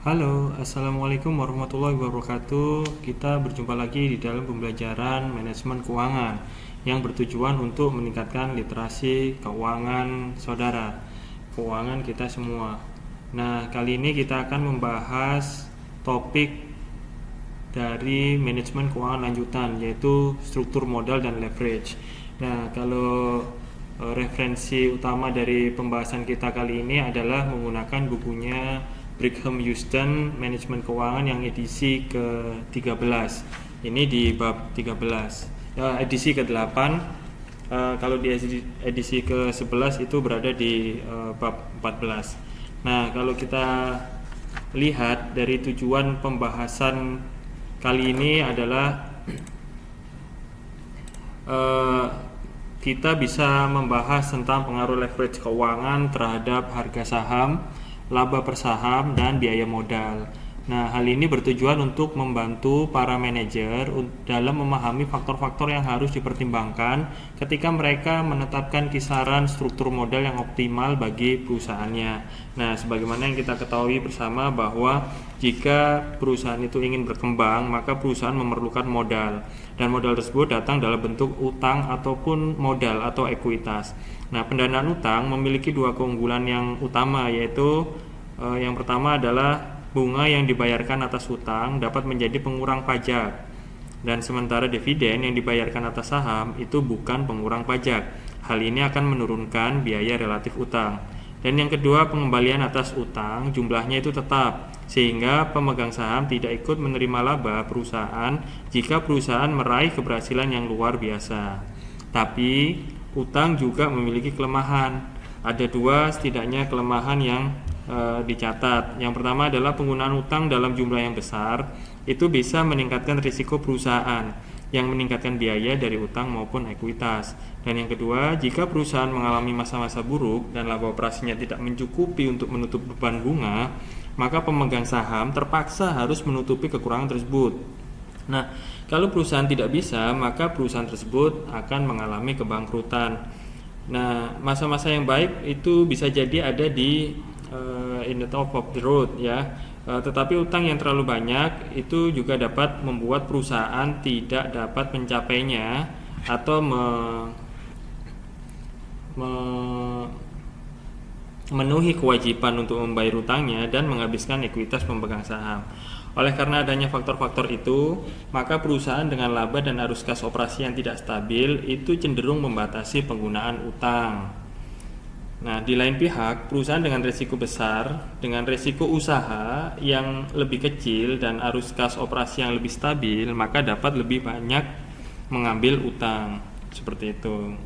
Halo, Assalamualaikum warahmatullahi wabarakatuh. Kita berjumpa lagi di dalam pembelajaran manajemen keuangan yang bertujuan untuk meningkatkan literasi keuangan saudara, keuangan kita semua. Nah, kali ini kita akan membahas topik dari manajemen keuangan lanjutan, yaitu struktur modal dan leverage. Nah, kalau referensi utama dari pembahasan kita kali ini adalah menggunakan bukunya Brigham Houston Manajemen Keuangan yang edisi ke-13. Ini di bab 13. Edisi ke-8. Kalau di edisi ke-11 itu berada di bab 14. Nah, kalau kita lihat dari tujuan pembahasan kali ini adalah kita bisa membahas tentang pengaruh leverage keuangan terhadap harga saham, laba per saham, dan biaya modal. Nah, hal ini bertujuan untuk membantu para manajer dalam memahami faktor-faktor yang harus dipertimbangkan ketika mereka menetapkan kisaran struktur modal yang optimal bagi perusahaannya. Nah, sebagaimana yang kita ketahui bersama bahwa jika perusahaan itu ingin berkembang, maka perusahaan memerlukan modal, dan modal tersebut datang dalam bentuk utang ataupun modal atau ekuitas. Nah, pendanaan utang memiliki dua keunggulan yang utama, yaitu yang pertama adalah bunga yang dibayarkan atas utang dapat menjadi pengurang pajak, dan sementara dividen yang dibayarkan atas saham itu bukan pengurang pajak. Hal ini akan menurunkan biaya relatif utang. Dan yang kedua, pengembalian atas utang jumlahnya itu tetap, sehingga pemegang saham tidak ikut menerima laba perusahaan jika perusahaan meraih keberhasilan yang luar biasa. Tapi utang juga memiliki kelemahan. Ada dua setidaknya kelemahan yang dicatat. Yang pertama adalah penggunaan utang dalam jumlah yang besar itu bisa meningkatkan risiko perusahaan yang meningkatkan biaya dari utang maupun ekuitas. Dan yang kedua, jika perusahaan mengalami masa-masa buruk dan laba operasinya tidak mencukupi untuk menutup beban bunga, maka pemegang saham terpaksa harus menutupi kekurangan tersebut. Nah, kalau perusahaan tidak bisa, maka perusahaan tersebut akan mengalami kebangkrutan. Nah, masa-masa yang baik itu bisa jadi ada di in the top of the road ya. Tetapi utang yang terlalu banyak itu juga dapat membuat perusahaan tidak dapat mencapainya atau memenuhi kewajiban untuk membayar utangnya dan menghabiskan ekuitas pemegang saham. Oleh karena adanya faktor-faktor itu, maka perusahaan dengan laba dan arus kas operasi yang tidak stabil itu cenderung membatasi penggunaan utang. Nah, di lain pihak, perusahaan dengan risiko besar, dengan risiko usaha yang lebih kecil dan arus kas operasi yang lebih stabil, maka dapat lebih banyak mengambil utang. Seperti itu.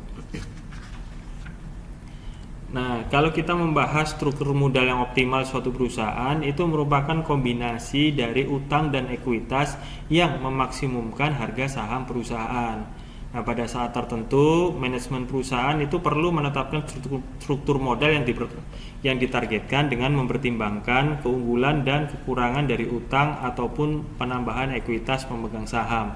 Nah, kalau kita membahas struktur modal yang optimal suatu perusahaan, itu merupakan kombinasi dari utang dan ekuitas yang memaksimumkan harga saham perusahaan. Nah, pada saat tertentu, manajemen perusahaan itu perlu menetapkan struktur modal yang ditargetkan dengan mempertimbangkan keunggulan dan kekurangan dari utang ataupun penambahan ekuitas pemegang saham.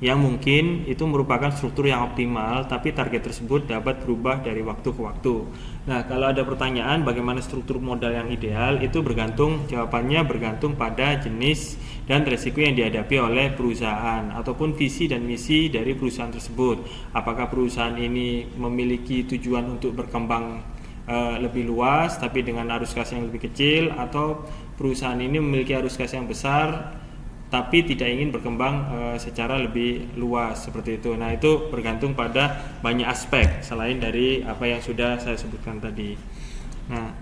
Yang mungkin itu merupakan struktur yang optimal, tapi target tersebut dapat berubah dari waktu ke waktu. Nah, kalau ada pertanyaan bagaimana struktur modal yang ideal, itu jawabannya bergantung pada jenis dan resiko yang dihadapi oleh perusahaan ataupun visi dan misi dari perusahaan tersebut. Apakah perusahaan ini memiliki tujuan untuk berkembang lebih luas tapi dengan arus kas yang lebih kecil, atau perusahaan ini memiliki arus kas yang besar tapi tidak ingin berkembang secara lebih luas, seperti itu. Nah, itu bergantung pada banyak aspek selain dari apa yang sudah saya sebutkan tadi. Nah,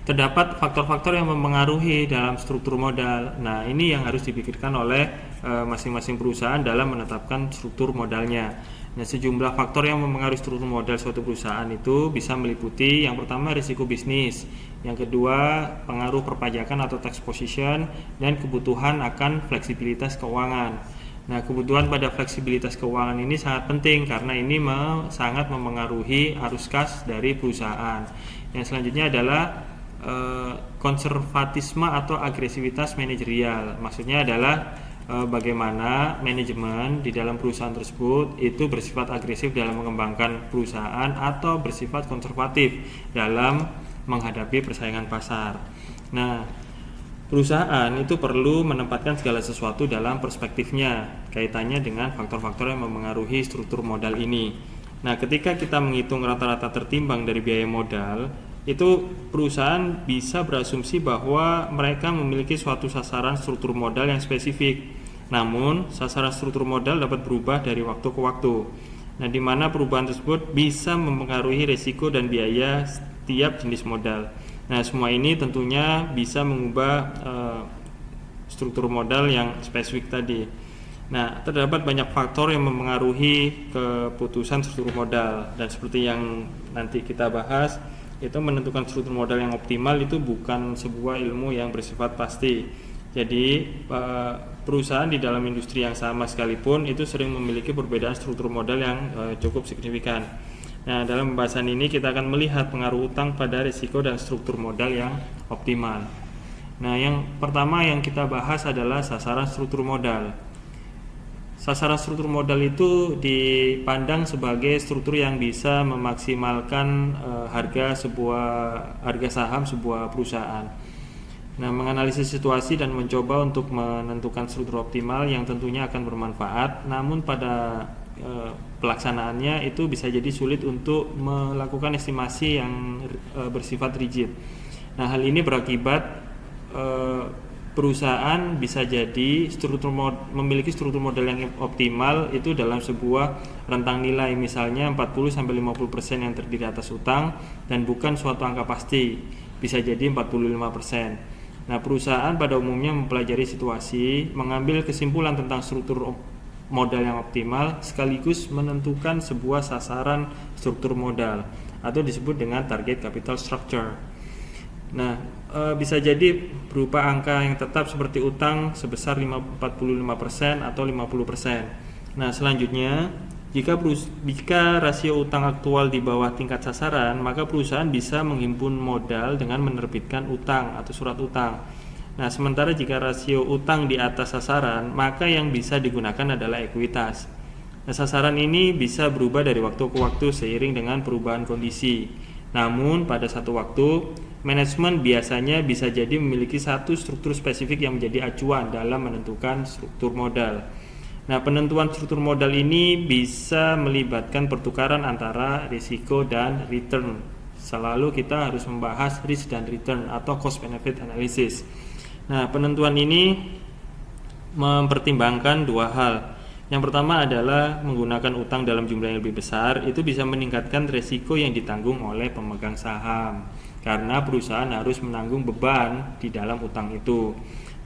terdapat faktor-faktor yang mempengaruhi dalam struktur modal. Nah, ini yang harus dipikirkan oleh masing-masing perusahaan dalam menetapkan struktur modalnya. Nah, sejumlah faktor yang mempengaruhi struktur modal suatu perusahaan itu bisa meliputi yang pertama risiko bisnis, yang kedua pengaruh perpajakan atau tax position, dan kebutuhan akan fleksibilitas keuangan. Nah, kebutuhan pada fleksibilitas keuangan ini sangat penting karena ini sangat mempengaruhi arus kas dari perusahaan. Yang selanjutnya adalah konservatisme atau agresivitas manajerial. Maksudnya adalah bagaimana manajemen di dalam perusahaan tersebut itu bersifat agresif dalam mengembangkan perusahaan atau bersifat konservatif dalam menghadapi persaingan pasar. Nah, perusahaan itu perlu menempatkan segala sesuatu dalam perspektifnya, kaitannya dengan faktor-faktor yang memengaruhi struktur modal ini. Nah, ketika kita menghitung rata-rata tertimbang dari biaya modal, itu perusahaan bisa berasumsi bahwa mereka memiliki suatu sasaran struktur modal yang spesifik. Namun, sasaran struktur modal dapat berubah dari waktu ke waktu. Nah, di mana perubahan tersebut bisa mempengaruhi risiko dan biaya setiap jenis modal. Nah, semua ini tentunya bisa mengubah struktur modal yang spesifik tadi. Nah, terdapat banyak faktor yang mempengaruhi keputusan struktur modal, dan seperti yang nanti kita bahas, itu menentukan struktur modal yang optimal itu bukan sebuah ilmu yang bersifat pasti. Jadi perusahaan di dalam industri yang sama sekalipun itu sering memiliki perbedaan struktur modal yang cukup signifikan. Nah, dalam pembahasan ini kita akan melihat pengaruh utang pada risiko dan struktur modal yang optimal. Nah, yang pertama yang kita bahas adalah sasaran struktur modal. Sasaran struktur modal itu dipandang sebagai struktur yang bisa memaksimalkan harga saham sebuah perusahaan. Nah, menganalisis situasi dan mencoba untuk menentukan struktur optimal yang tentunya akan bermanfaat, namun pada pelaksanaannya itu bisa jadi sulit untuk melakukan estimasi yang bersifat rigid. Nah, hal ini berakibat perusahaan bisa jadi memiliki struktur modal yang optimal itu dalam sebuah rentang nilai, misalnya 40-50% yang terdiri atas utang dan bukan suatu angka pasti, bisa jadi 45%. Nah, perusahaan pada umumnya mempelajari situasi, mengambil kesimpulan tentang struktur modal yang optimal, sekaligus menentukan sebuah sasaran struktur modal atau disebut dengan target capital structure. Nah, bisa jadi berupa angka yang tetap seperti utang sebesar 45% atau 50%. Nah, selanjutnya jika rasio utang aktual di bawah tingkat sasaran, maka perusahaan bisa menghimpun modal dengan menerbitkan utang atau surat utang. Nah, sementara jika rasio utang di atas sasaran, maka yang bisa digunakan adalah ekuitas. Nah, sasaran ini bisa berubah dari waktu ke waktu seiring dengan perubahan kondisi. Namun, pada satu waktu, manajemen biasanya bisa jadi memiliki satu struktur spesifik yang menjadi acuan dalam menentukan struktur modal. Nah, penentuan struktur modal ini bisa melibatkan pertukaran antara risiko dan return. Selalu kita harus membahas risk dan return atau cost benefit analysis. Nah, penentuan ini mempertimbangkan dua hal. Yang pertama adalah menggunakan utang dalam jumlah yang lebih besar, itu bisa meningkatkan risiko yang ditanggung oleh pemegang saham, karena perusahaan harus menanggung beban di dalam utang itu.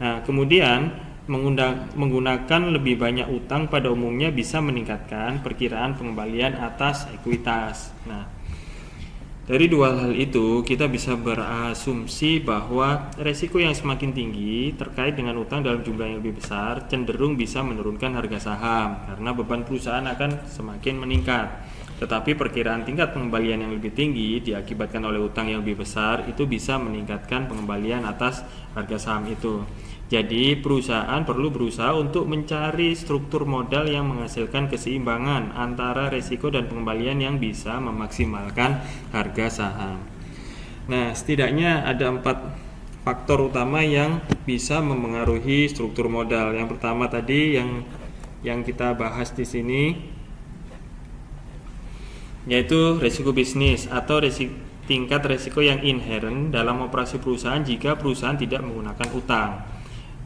Nah, kemudian menggunakan lebih banyak utang pada umumnya bisa meningkatkan perkiraan pengembalian atas ekuitas. Nah, dari dua hal itu kita bisa berasumsi bahwa resiko yang semakin tinggi terkait dengan utang dalam jumlah yang lebih besar cenderung bisa menurunkan harga saham karena beban perusahaan akan semakin meningkat. Tetapi perkiraan tingkat pengembalian yang lebih tinggi diakibatkan oleh utang yang lebih besar itu bisa meningkatkan pengembalian atas harga saham itu. Jadi perusahaan perlu berusaha untuk mencari struktur modal yang menghasilkan keseimbangan antara risiko dan pengembalian yang bisa memaksimalkan harga saham. Nah, setidaknya ada 4 faktor utama yang bisa memengaruhi struktur modal. Yang pertama tadi yang kita bahas di sini, yaitu risiko bisnis atau tingkat risiko yang inherent dalam operasi perusahaan jika perusahaan tidak menggunakan utang.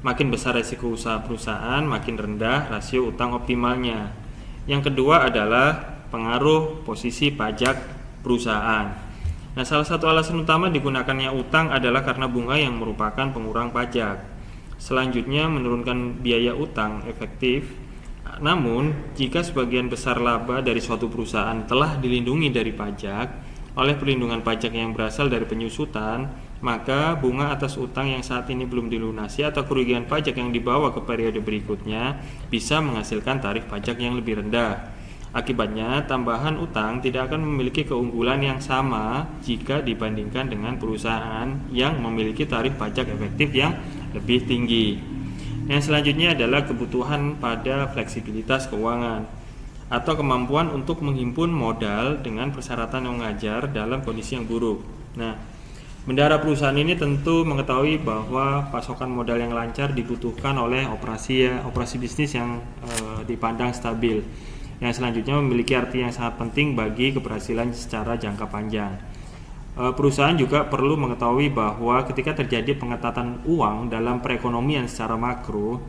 Makin besar risiko usaha perusahaan, makin rendah rasio utang optimalnya. Yang kedua adalah pengaruh posisi pajak perusahaan. Nah, salah satu alasan utama digunakannya utang adalah karena bunga yang merupakan pengurang pajak. Selanjutnya, menurunkan biaya utang efektif. Namun, jika sebagian besar laba dari suatu perusahaan telah dilindungi dari pajak oleh perlindungan pajak yang berasal dari penyusutan, maka bunga atas utang yang saat ini belum dilunasi atau kerugian pajak yang dibawa ke periode berikutnya bisa menghasilkan tarif pajak yang lebih rendah. Akibatnya, tambahan utang tidak akan memiliki keunggulan yang sama jika dibandingkan dengan perusahaan yang memiliki tarif pajak efektif yang lebih tinggi. Yang selanjutnya adalah kebutuhan pada fleksibilitas keuangan atau kemampuan untuk menghimpun modal dengan persyaratan yang wajar dalam kondisi yang buruk. Nah, Bendahara perusahaan ini tentu mengetahui bahwa pasokan modal yang lancar dibutuhkan oleh operasi bisnis yang dipandang stabil, yang selanjutnya memiliki arti yang sangat penting bagi keberhasilan secara jangka panjang. Perusahaan juga perlu mengetahui bahwa ketika terjadi pengetatan uang dalam perekonomian secara makro,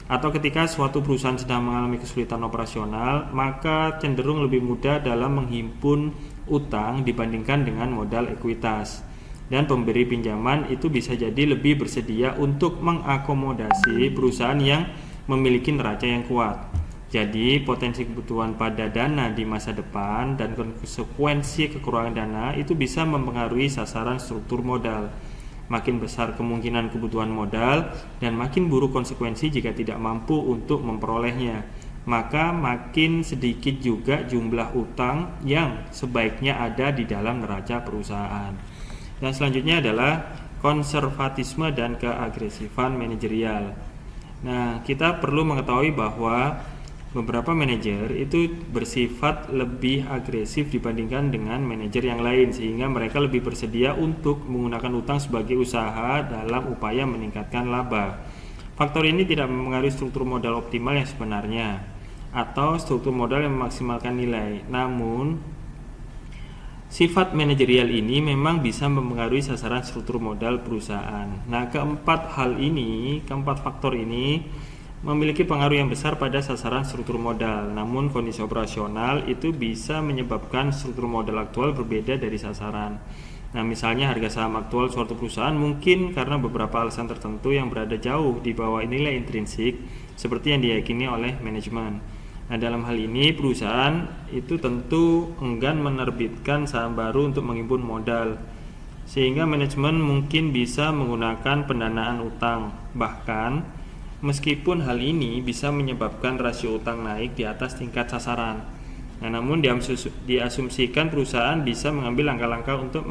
atau ketika suatu perusahaan sedang mengalami kesulitan operasional, maka cenderung lebih mudah dalam menghimpun utang dibandingkan dengan modal ekuitas. Dan pemberi pinjaman itu bisa jadi lebih bersedia untuk mengakomodasi perusahaan yang memiliki neraca yang kuat. Jadi potensi kebutuhan pada dana di masa depan dan konsekuensi kekurangan dana itu bisa mempengaruhi sasaran struktur modal. Makin besar kemungkinan kebutuhan modal dan makin buruk konsekuensi jika tidak mampu untuk memperolehnya, maka makin sedikit juga jumlah utang yang sebaiknya ada di dalam neraca perusahaan. Dan selanjutnya adalah konservatisme dan keagresifan manajerial. Nah, kita perlu mengetahui bahwa beberapa manajer itu bersifat lebih agresif dibandingkan dengan manajer yang lain, sehingga mereka lebih bersedia untuk menggunakan utang sebagai usaha dalam upaya meningkatkan laba. Faktor ini tidak mempengaruhi struktur modal optimal yang sebenarnya atau struktur modal yang memaksimalkan nilai. Namun, sifat manajerial ini memang bisa mempengaruhi sasaran struktur modal perusahaan. Nah, keempat faktor ini memiliki pengaruh yang besar pada sasaran struktur modal. Namun, kondisi operasional itu bisa menyebabkan struktur modal aktual berbeda dari sasaran. Nah, misalnya harga saham aktual suatu perusahaan mungkin karena beberapa alasan tertentu yang berada jauh di bawah nilai intrinsik seperti yang diyakini oleh manajemen. Nah, dalam hal ini perusahaan itu tentu enggan menerbitkan saham baru untuk menghimpun modal, sehingga manajemen mungkin bisa menggunakan pendanaan utang. Bahkan meskipun hal ini bisa menyebabkan rasio utang naik di atas tingkat sasaran. Nah, namun diasumsikan perusahaan bisa mengambil langkah-langkah untuk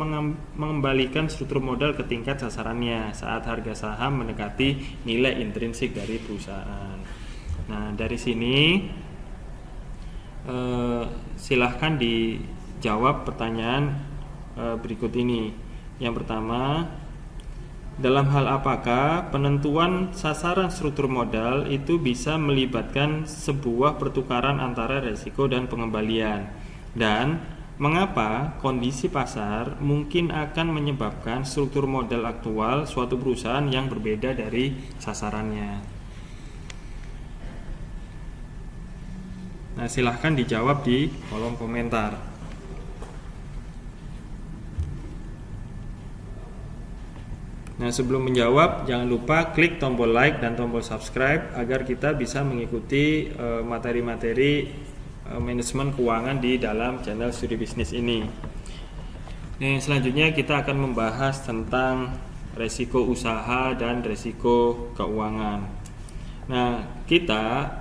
mengembalikan struktur modal ke tingkat sasarannya saat harga saham mendekati nilai intrinsik dari perusahaan. Nah, dari sini silahkan dijawab pertanyaan berikut ini. Yang pertama, dalam hal apakah penentuan sasaran struktur modal itu bisa melibatkan sebuah pertukaran antara risiko dan pengembalian, dan mengapa kondisi pasar mungkin akan menyebabkan struktur modal aktual suatu perusahaan yang berbeda dari sasarannya? Nah, silahkan dijawab di kolom komentar. Nah, sebelum menjawab, jangan lupa klik tombol like dan tombol subscribe agar kita bisa mengikuti materi-materi manajemen keuangan di dalam channel Studi Bisnis ini. Nah, selanjutnya kita akan membahas tentang resiko usaha dan resiko keuangan. Nah, kita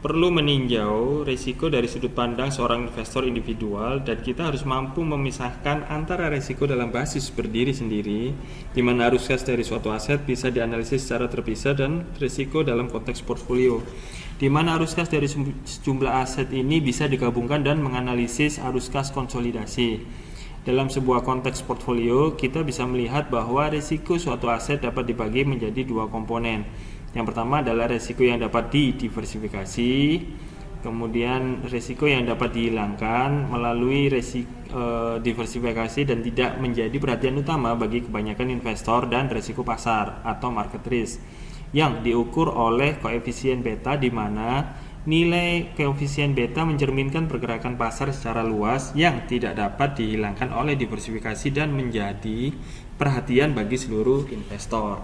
perlu meninjau risiko dari sudut pandang seorang investor individual, dan kita harus mampu memisahkan antara risiko dalam basis berdiri sendiri, di mana arus kas dari suatu aset bisa dianalisis secara terpisah, dan risiko dalam konteks portfolio, di mana arus kas dari sejumlah aset ini bisa digabungkan dan menganalisis arus kas konsolidasi. Dalam sebuah konteks portfolio, kita bisa melihat bahwa risiko suatu aset dapat dibagi menjadi dua komponen. Yang pertama adalah risiko yang dapat didiversifikasi, kemudian risiko yang dapat dihilangkan melalui diversifikasi dan tidak menjadi perhatian utama bagi kebanyakan investor, dan risiko pasar atau market risk yang diukur oleh koefisien beta, di mana nilai koefisien beta mencerminkan pergerakan pasar secara luas yang tidak dapat dihilangkan oleh diversifikasi dan menjadi perhatian bagi seluruh investor.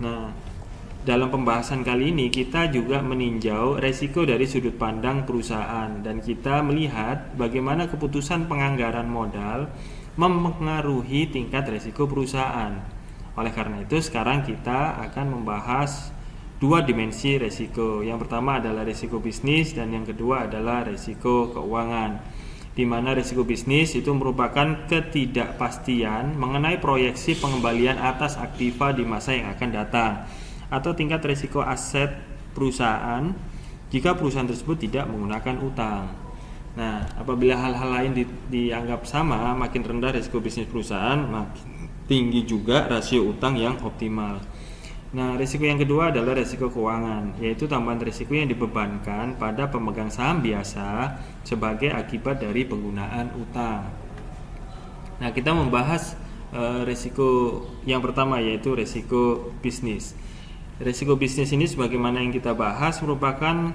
Nah, dalam pembahasan kali ini kita juga meninjau resiko dari sudut pandang perusahaan, dan kita melihat bagaimana keputusan penganggaran modal mempengaruhi tingkat resiko perusahaan. Oleh karena itu, sekarang kita akan membahas dua dimensi resiko. Yang pertama adalah resiko bisnis, dan yang kedua adalah resiko keuangan, di mana resiko bisnis itu merupakan ketidakpastian mengenai proyeksi pengembalian atas aktiva di masa yang akan datang, atau tingkat risiko aset perusahaan jika perusahaan tersebut tidak menggunakan utang. Nah, apabila hal-hal lain dianggap sama, makin rendah risiko bisnis perusahaan, tinggi juga rasio utang yang optimal. Nah, risiko yang kedua adalah risiko keuangan, yaitu tambahan risiko yang dibebankan pada pemegang saham biasa sebagai akibat dari penggunaan utang. Nah, kita membahas risiko yang pertama, yaitu risiko bisnis. Risiko bisnis ini sebagaimana yang kita bahas merupakan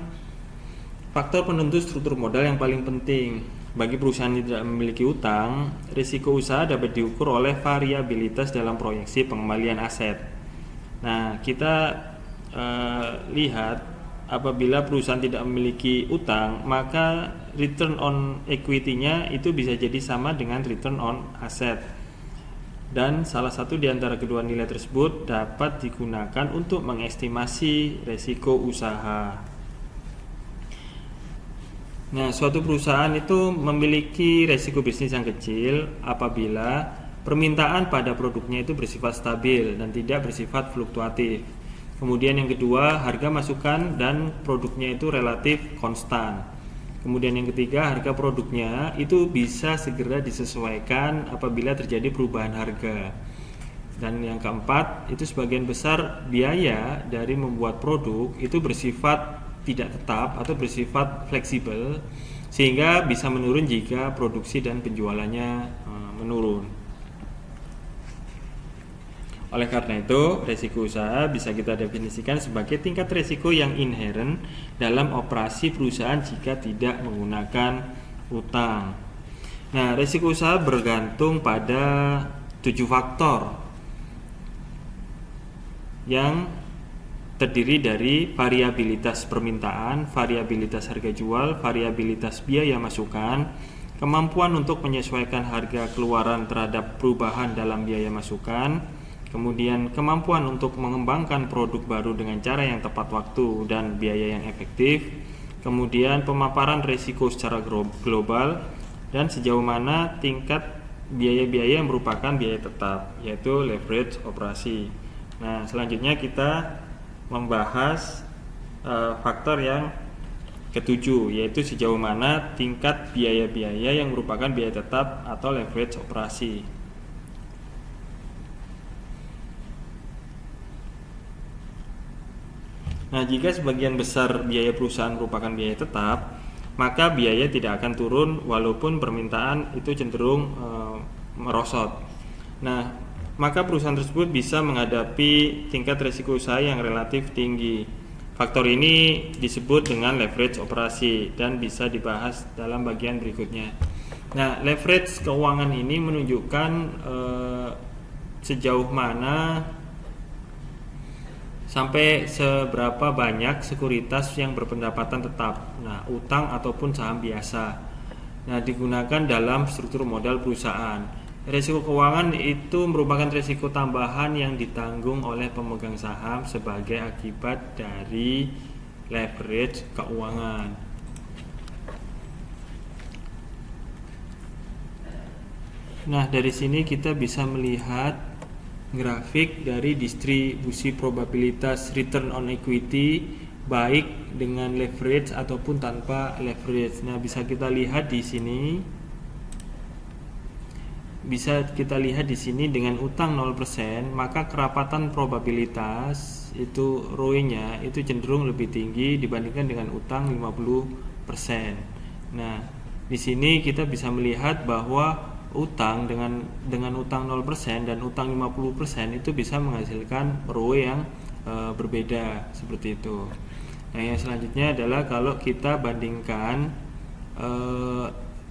faktor penentu struktur modal yang paling penting. Bagi perusahaan yang tidak memiliki utang, risiko usaha dapat diukur oleh variabilitas dalam proyeksi pengembalian aset. Nah, kita lihat apabila perusahaan tidak memiliki utang, maka return on equity-nya itu bisa jadi sama dengan return on asset. Dan salah satu di antara kedua nilai tersebut dapat digunakan untuk mengestimasi risiko usaha. Nah, suatu perusahaan itu memiliki risiko bisnis yang kecil apabila permintaan pada produknya itu bersifat stabil dan tidak bersifat fluktuatif. Kemudian yang kedua, harga masukan dan produknya itu relatif konstan. Kemudian yang ketiga, harga produknya itu bisa segera disesuaikan apabila terjadi perubahan harga. Dan yang keempat, itu sebagian besar biaya dari membuat produk itu bersifat tidak tetap atau bersifat fleksibel, sehingga bisa menurun jika produksi dan penjualannya menurun. Oleh karena itu, risiko usaha bisa kita definisikan sebagai tingkat risiko yang inherent dalam operasi perusahaan jika tidak menggunakan utang. Nah, risiko usaha bergantung pada 7 faktor yang terdiri dari variabilitas permintaan, variabilitas harga jual, variabilitas biaya masukan, kemampuan untuk menyesuaikan harga keluaran terhadap perubahan dalam biaya masukan, kemudian kemampuan untuk mengembangkan produk baru dengan cara yang tepat waktu dan biaya yang efektif, kemudian pemaparan risiko secara global, dan sejauh mana tingkat biaya-biaya yang merupakan biaya tetap, yaitu leverage operasi. Nah, selanjutnya kita membahas faktor yang ketujuh, yaitu sejauh mana tingkat biaya-biaya yang merupakan biaya tetap atau leverage operasi. Nah, jika sebagian besar biaya perusahaan merupakan biaya tetap, maka biaya tidak akan turun walaupun permintaan itu cenderung merosot. Nah, maka perusahaan tersebut bisa menghadapi tingkat risiko usaha yang relatif tinggi. Faktor ini disebut dengan leverage operasi dan bisa dibahas dalam bagian berikutnya. Nah, leverage keuangan ini menunjukkan sejauh mana sampai seberapa banyak sekuritas yang berpendapatan tetap, nah utang ataupun saham biasa, nah digunakan dalam struktur modal perusahaan. Risiko keuangan itu merupakan risiko tambahan yang ditanggung oleh pemegang saham sebagai akibat dari leverage keuangan. Nah, dari sini kita bisa melihat grafik dari distribusi probabilitas return on equity baik dengan leverage ataupun tanpa leverage. Nah, bisa kita lihat di sini. Dengan utang 0%, maka kerapatan probabilitas itu ROE-nya itu cenderung lebih tinggi dibandingkan dengan utang 50%. Nah, di sini kita bisa melihat bahwa utang dengan utang 0% dan utang 50% itu bisa menghasilkan ROE yang berbeda seperti itu. Nah, yang selanjutnya adalah kalau kita bandingkan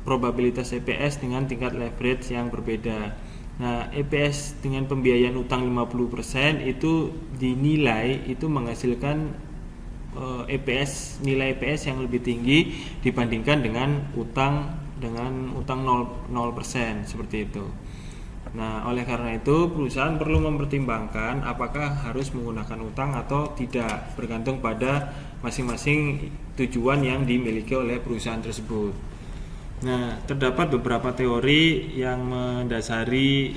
probabilitas EPS dengan tingkat leverage yang berbeda. Nah, EPS dengan pembiayaan utang 50% itu dinilai itu menghasilkan nilai EPS yang lebih tinggi dibandingkan dengan utang 0% seperti itu. Nah, oleh karena itu perusahaan perlu mempertimbangkan apakah harus menggunakan utang atau tidak, bergantung pada masing-masing tujuan yang dimiliki oleh perusahaan tersebut. Nah, terdapat beberapa teori yang mendasari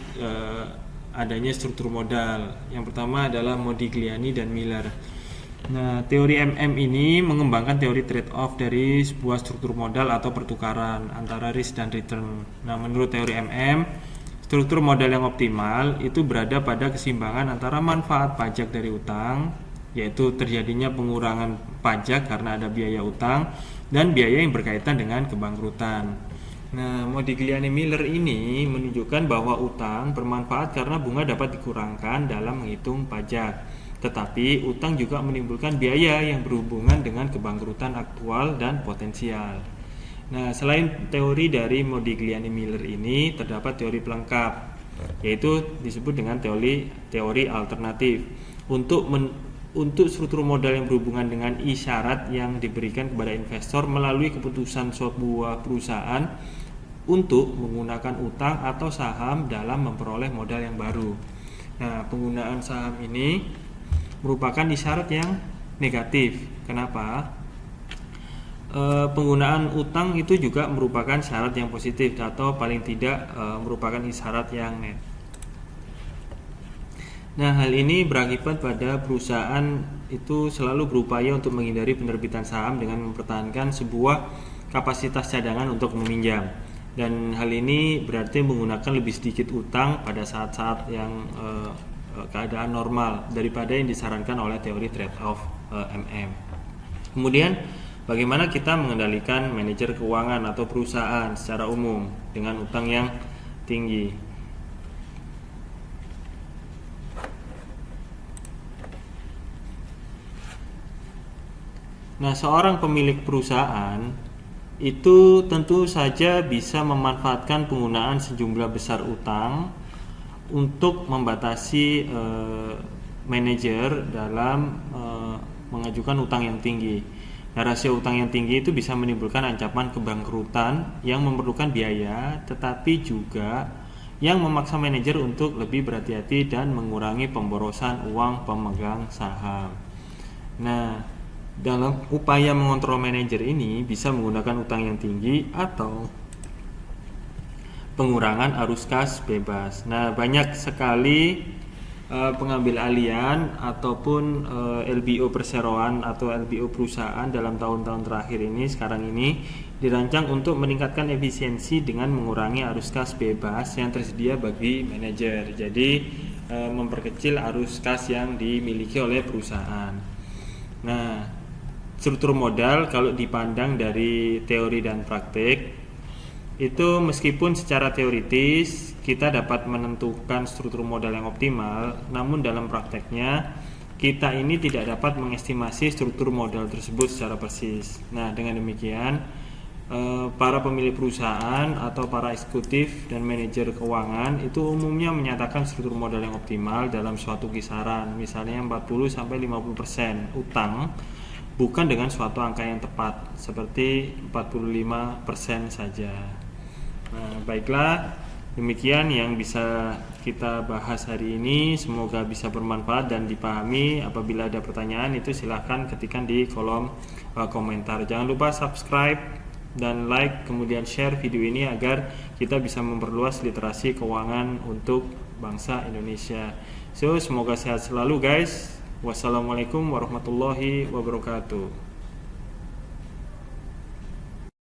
adanya struktur modal. Yang pertama adalah Modigliani dan Miller. Nah, teori MM ini mengembangkan teori trade-off dari sebuah struktur modal atau pertukaran antara risk dan return. Nah, menurut teori MM, Struktur modal yang optimal itu berada pada keseimbangan antara manfaat pajak dari utang, yaitu terjadinya pengurangan pajak karena ada biaya utang, dan biaya yang berkaitan dengan kebangkrutan. Nah, Modigliani-Miller ini menunjukkan bahwa utang bermanfaat karena bunga dapat dikurangkan dalam menghitung pajak. Tetapi utang juga menimbulkan biaya yang berhubungan dengan kebangkrutan aktual dan potensial. Nah, selain teori dari Modigliani-Miller ini, terdapat teori pelengkap, yaitu disebut dengan teori alternatif. Untuk struktur modal yang berhubungan dengan isyarat yang diberikan kepada investor melalui keputusan sebuah perusahaan untuk menggunakan utang atau saham dalam memperoleh modal yang baru. Nah, penggunaan saham ini merupakan isyarat yang negatif. Kenapa? Penggunaan utang itu juga merupakan syarat yang positif atau paling tidak merupakan isyarat yang net. Nah, hal ini berakibat pada perusahaan itu selalu berupaya untuk menghindari penerbitan saham dengan mempertahankan sebuah kapasitas cadangan untuk meminjam. Dan hal ini berarti menggunakan lebih sedikit utang pada saat-saat yang keadaan normal daripada yang disarankan oleh teori trade-off MM. Kemudian, bagaimana kita mengendalikan manajer keuangan atau perusahaan secara umum dengan utang yang tinggi? Nah, seorang pemilik perusahaan itu tentu saja bisa memanfaatkan penggunaan sejumlah besar utang untuk membatasi manajer dalam mengajukan utang yang tinggi. Nah, rasio utang yang tinggi itu bisa menimbulkan ancaman kebangkrutan yang memerlukan biaya, tetapi juga yang memaksa manajer untuk lebih berhati-hati dan mengurangi pemborosan uang pemegang saham. Nah, dalam upaya mengontrol manajer ini bisa menggunakan utang yang tinggi atau pengurangan arus kas bebas. Nah, banyak sekali pengambil alian ataupun LBO perseroan atau LBO perusahaan dalam tahun-tahun terakhir ini, sekarang ini dirancang untuk meningkatkan efisiensi dengan mengurangi arus kas bebas yang tersedia bagi manajer. Jadi memperkecil arus kas yang dimiliki oleh perusahaan. Nah, struktur modal kalau dipandang dari teori dan praktik itu meskipun secara teoritis kita dapat menentukan struktur modal yang optimal, namun dalam prakteknya kita ini tidak dapat mengestimasi struktur modal tersebut secara persis. Nah, dengan demikian para pemilik perusahaan atau para eksekutif dan manajer keuangan itu umumnya menyatakan struktur modal yang optimal dalam suatu kisaran, misalnya 40-50% utang, bukan dengan suatu angka yang tepat seperti 45% saja. Nah, baiklah, demikian yang bisa kita bahas hari ini. Semoga bisa bermanfaat dan dipahami. Apabila ada pertanyaan itu silahkan ketikkan di kolom komentar. Jangan lupa subscribe dan like, kemudian share video ini agar kita bisa memperluas literasi keuangan untuk bangsa Indonesia. So, semoga sehat selalu guys. Wassalamualaikum warahmatullahi wabarakatuh.